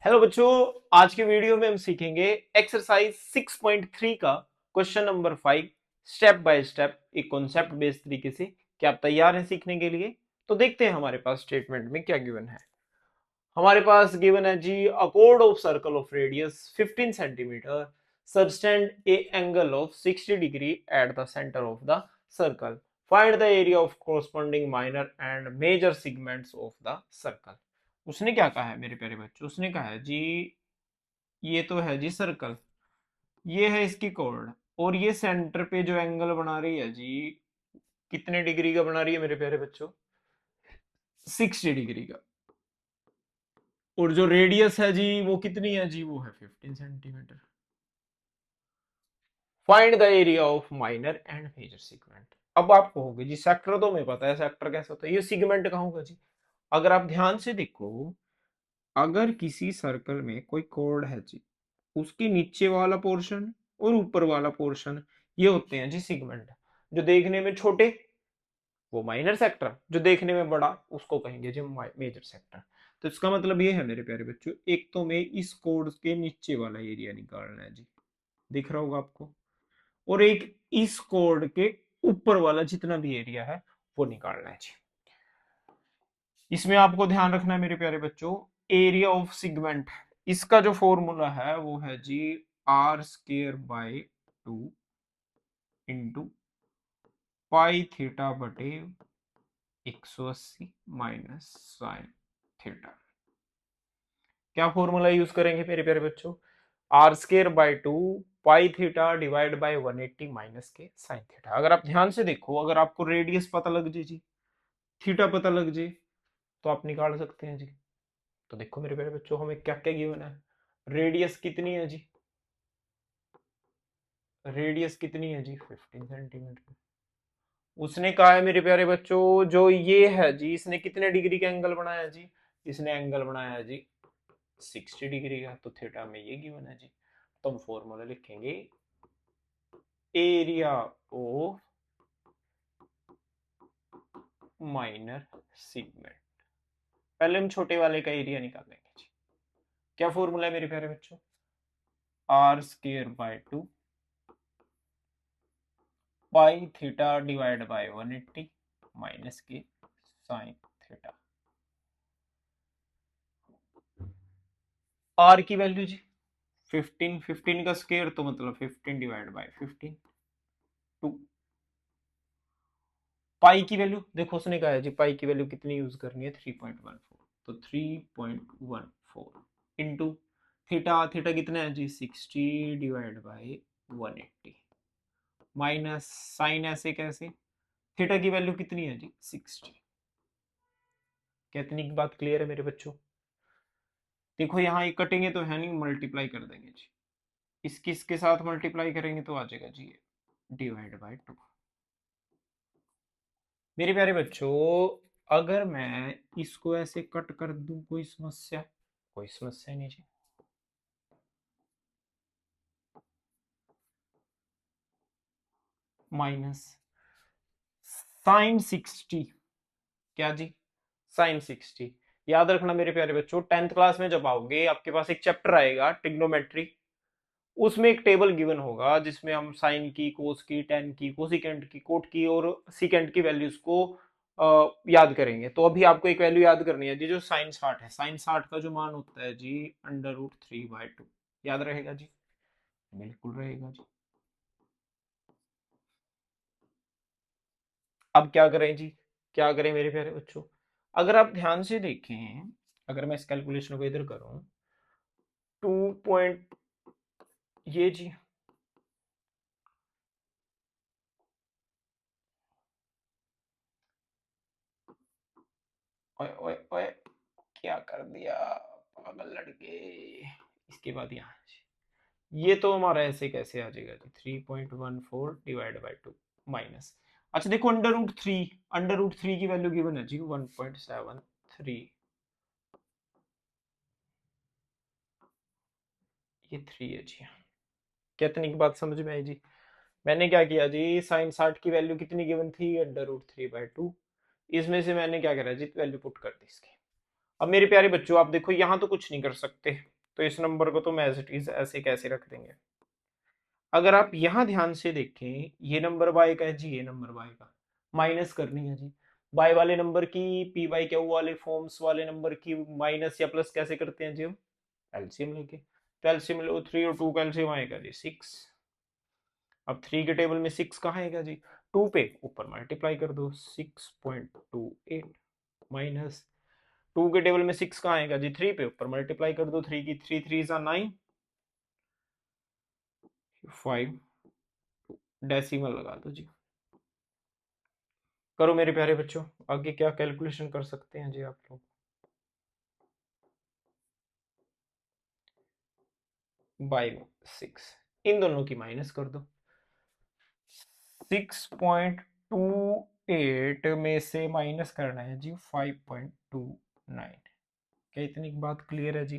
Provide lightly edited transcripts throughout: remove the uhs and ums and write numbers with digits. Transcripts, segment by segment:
Hello बच्चों, आज के वीडियो में हम सीखेंगे एक्सरसाइज 6.3 का question number 5 step by step एक कॉन्सेप्ट बेस्ड तरीके से। क्या आप तैयार हैं सीखने के लिए? तो देखते हैं हमारे पास स्टेटमेंट में क्या गिवन है। हमारे पास गिवन है जी, a chord of circle of radius 15 centimetre subtend a angle of 60 degree at the centre of the circle. Find the area of corresponding minor and major segments of the circle. उसने क्या कहा है मेरे प्यारे बच्चों? उसने कहा है जी, ये तो है जी सर्कल, ये है इसकी कॉर्ड, और ये सेंटर पे जो एंगल बना रही है जी, कितने डिग्री का बना रही है मेरे प्यारे बच्चों? 60 डिग्री का। और जो रेडियस है जी वो कितनी है जी? वो है 15 centimetre. Find the area of minor and major segment. अब आप कहोगे जी सेक्टर तो हमें पता है, सेक्टर कैसा होता है, ये सेगमेंट कहाँ होगा जी? अगर आप ध्यान से देखो, अगर किसी सर्कल में कोई कॉर्ड है जी, उसके नीचे वाला पोर्शन और ऊपर वाला पोर्शन, ये होते हैं जी सेगमेंट। जो देखने में छोटे वो माइनर सेक्टर, जो देखने में बड़ा उसको कहेंगे जी मेजर सेक्टर। तो इसका मतलब ये है मेरे प्यारे बच्चों, एक तो में इस कोड के नीचे वाला एरिया निकालना है जी, दिख रहा होगा आपको, और एक इस कोड के ऊपर वाला जितना भी एरिया है वो निकालना है जी। इसमें आपको ध्यान रखना है मेरे प्यारे बच्चों, एरिया ऑफ सेगमेंट, इसका जो फॉर्मूला है वो है जी r square by 2 into pi theta बटे 180 माइनस साइन थीटा। क्या फॉर्मूला यूज करेंगे मेरे प्यारे बच्चों? R square by 2 pi theta divide by 180 minus के साइन थीटा। अगर आप ध्यान से देखो, अगर आपको रेडियस पता लग जाए जी, थीटा पता लग जाए, तो आप निकाल सकते हैं जी। तो देखो मेरे प्यारे बच्चों, हमें क्या क्या गिवन है। रेडियस कितनी है जी? रेडियस कितनी है जी? 15 सेंटीमीटर। उसने कहा है मेरे प्यारे बच्चों, जो ये है जी, इसने कितने डिग्री का एंगल बनाया जी? इसने एंगल बनाया जी 60 डिग्री का। तो थीटा में ये गिवन है जी। तो हम फॉर्मूला लिखेंगे एरिया ऑफ माइनर सेगमेंट। पहले हम छोटे वाले का एरिया निकालेंगे जी। क्या फॉर्मूला है मेरे प्यारे बच्चों? R square by 2 pi theta divide by 180 minus के साइन थीटा। आर की वैल्यू जी 15, 15 का स्क्वायर तो मतलब 15 डिवाइड बाय 15, 2। पाई की वैल्यू देखो, उसने कहा है जी पाई की वैल्यू कितनी यूज करनी है? 3.14। तो 3.14 इंटू थीटा, थीटा कितना है जी? 60 डिवाइड बाय 180 माइनस साइन, ऐसे कैसे? थीटा की वैल्यू कितनी है जी? 60। कितनी की बात क्लियर है मेरे बच्चों? देखो यहाँ ये कटेंगे तो है नहीं, मल्टीप्लाई कर देंगे जी। इसके साथ मल्टीप्लाई करेंगे तो आ जाएगा जी डिवाइड बाय 2। मेरे प्यारे बच्चों, अगर मैं इसको ऐसे कट कर दूं, कोई समस्या? कोई समस्या नहीं जी। माइनस साइन 60, क्या जी? साइन 60। याद रखना मेरे प्यारे बच्चों, 10th क्लास में जब आओगे आपके पास एक चैप्टर आएगा ट्रिग्नोमेट्री, उसमें एक टेबल गिवन होगा जिसमें हम साइन की, कोस की, टेन की, कोसिकेंट की, कोट की और सिकेंट की वैल्यूज को याद करेंगे। तो अभी आपको एक वैल्यू याद करनी है जी, जो साइन 60 है। साइन 60 का जो मान होता है जी √3/2। याद रहेगा जी? बिल्कुल रहेगा जी। अब क्या करें जी? क्या करें मेरे प्यारे बच्चों? अगर आप ध्यान से देखें, अगर मैं इस कैलकुलेशन को इधर करूं, 2 पॉइंट, ये जी, ओए ओए ओए, क्या कर दिया पागल लड़के। इसके बाद यहाँ ये तो हमारा ऐसे कैसे आ जाएगा जी? 3.14 डिवाइड बाई 2 माइनस, अच्छा देखो √3, √3 की वैल्यू गिवन है जी 1.73। ये 3 है जी। कितनी की बात समझ में आई जी? मैंने क्या किया जी, साइन 60 की वैल्यू कितनी गिवन थी? √3/2। इसमें से मैंने क्या करा जी, वैल्यू पुट कर दी इसकी। अब मेरे प्यारे बच्चों आप देखो यहां तो कुछ नहीं कर सकते, तो इस नंबर को तो मैं एज इट इज ऐसे कैसे रख देंगे। अगर आप यहां ध्यान से देखें, ये नंबर बाय का है जी, ये नंबर बाय का, माइनस करनी है जी। बाय वाले नंबर की पी बाई क्यू वाले फॉर्म्स वाले नंबर की माइनस या प्लस कैसे करते हैं जी हम, एलसीएम लेके। तो एलसीएम लो, 3 और 2 का एलसीएम आएगा जी 6। अब 3 के टेबल में 6 कहाँ आएगा जी, 2 पे ऊपर मल्टीप्लाई कर दो, 6.28 माइनस 2 के टेबल में 6 कहाँ आएगा जी, 3 पे ऊपर मल्टीप्लाई कर दो, 3 की 3 3 जा 9, 5 डेसिमल लगा दो जी। करो मेरे प्यारे बच्चों, आगे क्या कैलकुलेशन कर सकते हैं जी आप लोग। बाई 6, इन दोनों की माइनस कर दो। 6.28 में से माइनस करना है जी 5.29। क्या इतनी बात क्लियर है जी,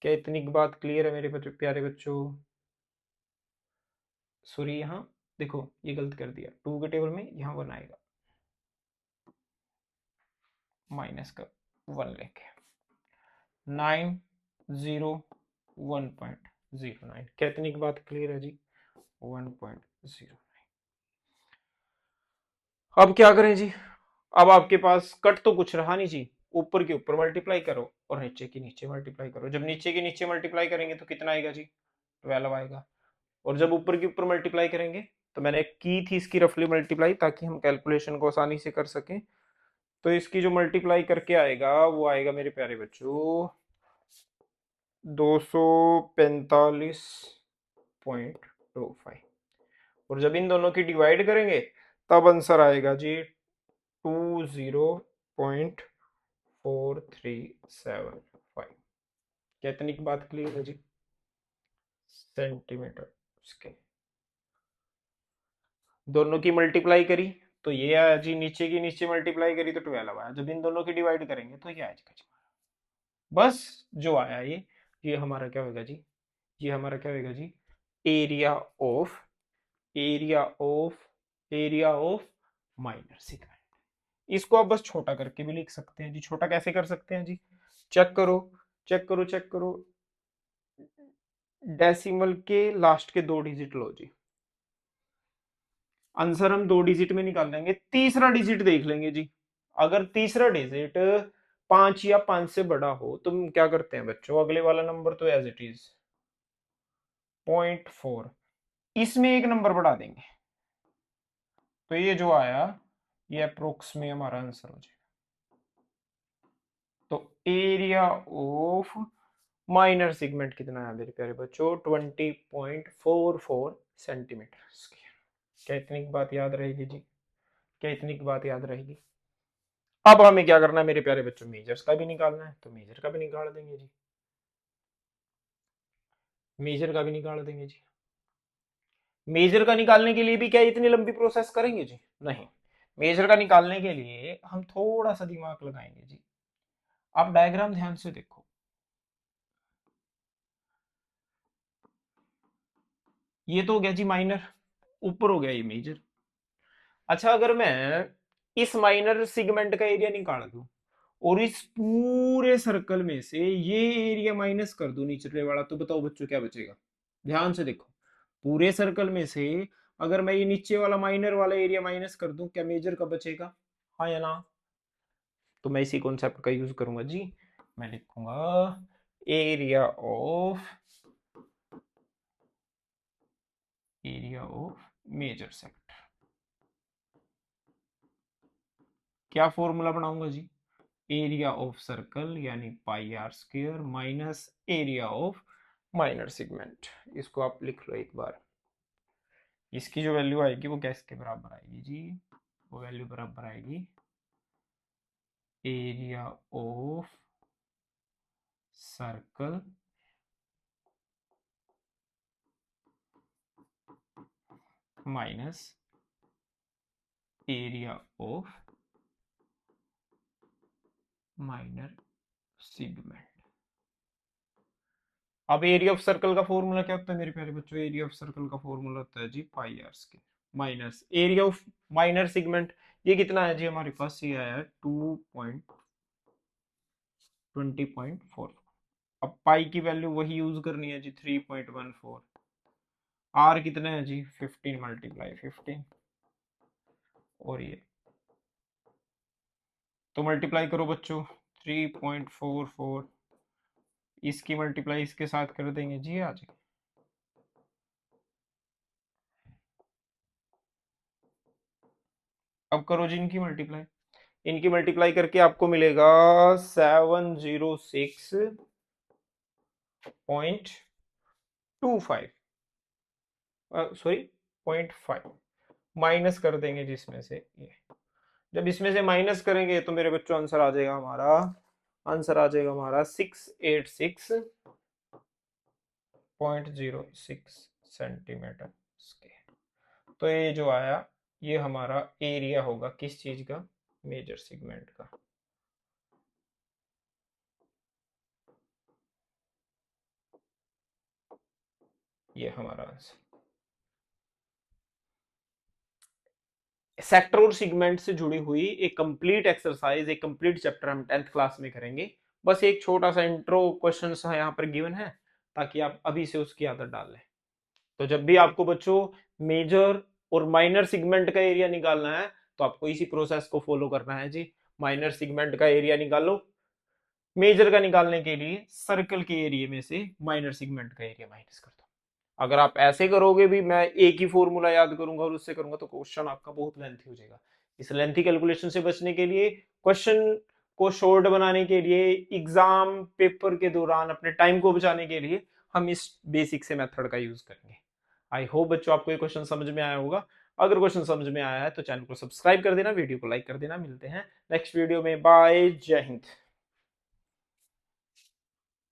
क्या इतनी बात क्लियर है मेरे प्यारे बच्चों। सॉरी यहाँ देखो ये गलत कर दिया, 2 के टेबल में यहाँ 1 आएगा, माइनस का 1 लेके 901.09। क्या इतनी बात क्लियर है जी, 1.09। अब क्या करें जी, अब आपके पास कट तो कुछ रहा नहीं जी, ऊपर के ऊपर मल्टीप्लाई करो और नीचे की नीचे मल्टीप्लाई करो। जब नीचे के नीचे मल्टीप्लाई करेंगे तो कितना आएगा जी, 12 आएगा। और जब ऊपर के ऊपर मल्टीप्लाई करेंगे, तो मैंने की थी इसकी रफली मल्टीप्लाई ताकि हम कैलकुलेशन को आसानी से कर सकें। तो इसकी जो मल्टीप्लाई करके आएगा वो आएगा मेरे प्यारे बच्चों 245.25। और जब इन दोनों की डिवाइड करेंगे तब आंसर आएगा जी 20.4375। क्या इतनी की बात क्लियर है जी, सेंटीमीटर स्क्वायर। दोनों की मल्टीप्लाई करी तो ये आया जी, नीचे की नीचे मल्टीप्लाई करी तो 12 आया। जब इन दोनों की डिवाइड करेंगे तो ये आएगा जी, बस जो आया ये हमारा क्या होगा जी, ये हमारा क्या होगा जी, area of area of area of minor segment. इसको आप बस छोटा करके भी लिख सकते हैं जी। छोटा कैसे कर सकते हैं जी, चेक करो चेक करो चेक करो, डेसिमल के लास्ट के 2 डिजिट लो जी, आंसर हम 2 डिजिट में निकाल लेंगे। तीसरा डिजिट देख लेंगे जी, अगर तीसरा डिजिट 5 या 5 से बड़ा हो तो हम क्या करते हैं बच्चों, अगले वाला नंबर तो एज इट इज 0.4, इसमें एक नंबर बढ़ा देंगे, तो ये जो आया ये अप्रोक्स में हमारा आंसर हो जाएगा। तो एरिया ऑफ माइनर सेगमेंट कितना है मेरे प्यारे बच्चों, 20.44 सेंटीमीटर। क्या इतनी बात याद रहेगी जी, क्या इतनी बात याद रहेगी। अब हमें क्या करना है मेरे प्यारे बच्चों, मेजर्स का भी निकालना है, तो मेजर का भी निकाल देंगे जी, मेजर का भी निकाल देंगे जी। मेजर का निकालने के लिए भी क्या इतनी लंबी प्रोसेस करेंगे जी, नहीं। मेजर का निकालने के लिए हम थोड़ा सा दिमाग लगाएंगे जी। आप डायग्राम ध्यान से देखो, ये तो हो गया जी माइनर, ऊपर हो गया ये मेजर। अच्छा अगर मैं इस माइनर सिगमेंट का एरिया निकाल दूं और इस पूरे सर्कल में से ये एरिया माइनस कर दूं नीचे वाला, तो बताओ बच्चों क्या बचेगा। ध्यान से देखो, पूरे सर्कल में से अगर मैं ये नीचे वाला माइनर वाला एरिया माइनस कर दूं, क्या मेजर का बचेगा, हाँ या ना। तो मैं इसी कॉन्सेप्ट का यूज करूंगा जी, मैं लिखूंगा एरिया ऑफ मेजर सेक्टर। क्या फॉर्मूला बनाऊंगा जी, एरिया ऑफ सर्कल यानी pi r square minus area of minor segment. इसको आप लिख लो एक बार, इसकी जो वैल्यू आएगी वो कैसे बराबर आएगी जी, वो वैल्यू बराबर आएगी area of circle minus area of minor segment. अब एरिया ऑफ सर्कल का फॉर्मूला क्या होता है मेरे प्यारे बच्चों, एरिया ऑफ सर्कल का फॉर्मूला होता है जी pi r square minus area of minor segment. ये कितना है जी हमारे पास, ये आया है 2.4 20.4। अब पाई की वैल्यू वही यूज करनी है जी, 3.14। आर कितने हैं जी, 15 मल्टीप्लाई 15, और ये तो मल्टीप्लाई करो बच्चों, 3.44, इसकी मल्टीप्लाई इसके साथ कर देंगे जी, आ जाए। अब करो जी इनकी मल्टीप्लाई, इनकी मल्टीप्लाई करके आपको मिलेगा 706.25, सॉरी 0.5, माइनस कर देंगे जिसमें से ये, जब इसमें से माइनस करेंगे तो मेरे बच्चों आंसर आ जाएगा हमारा, आंसर आ जाएगा हमारा 686.06 सेंटीमीटर स्क्वायर। तो ये जो आया, ये हमारा एरिया होगा किस चीज का, मेजर सेगमेंट का। ये हमारा आंसर। सेक्टर और सेगमेंट से जुड़ी हुई एक कंप्लीट एक्सरसाइज, एक कंप्लीट चैप्टर हम 10th क्लास में करेंगे। बस एक छोटा सा इंट्रो क्वेश्चन सा यहाँ पर गिवन है, ताकि आप अभी से उसकी आदत डाल लें। तो जब भी आपको बच्चों मेजर और माइनर सेगमेंट का एरिया निकालना है, तो आपको इसी प्रोसेस को फॉलो करना है जी। माइनर सेगमेंट का एरिया निकालो, मेजर का निकालने के लिए सर्कल के एरिया में से माइनर सेगमेंट का एरिया माइनस कर दो। अगर आप ऐसे करोगे भी, मैं एक ही फॉर्मूला याद करूंगा और उससे करूंगा, तो क्वेश्चन आपका बहुत लेंथी हो जाएगा। इस लेंथी कैलकुलेशन से बचने के लिए, क्वेश्चन को शॉर्ट बनाने के लिए, एग्जाम पेपर के दौरान अपने टाइम को बचाने के लिए, हम इस बेसिक से मेथड का यूज करेंगे। आई होप बच्चों आपको ये क्वेश्चन समझ में आया होगा। अगर क्वेश्चन समझ में आया है तो चैनल को सब्सक्राइब कर देना, वीडियो को लाइक कर देना। मिलते हैं नेक्स्ट वीडियो में, बाय, जय हिंद।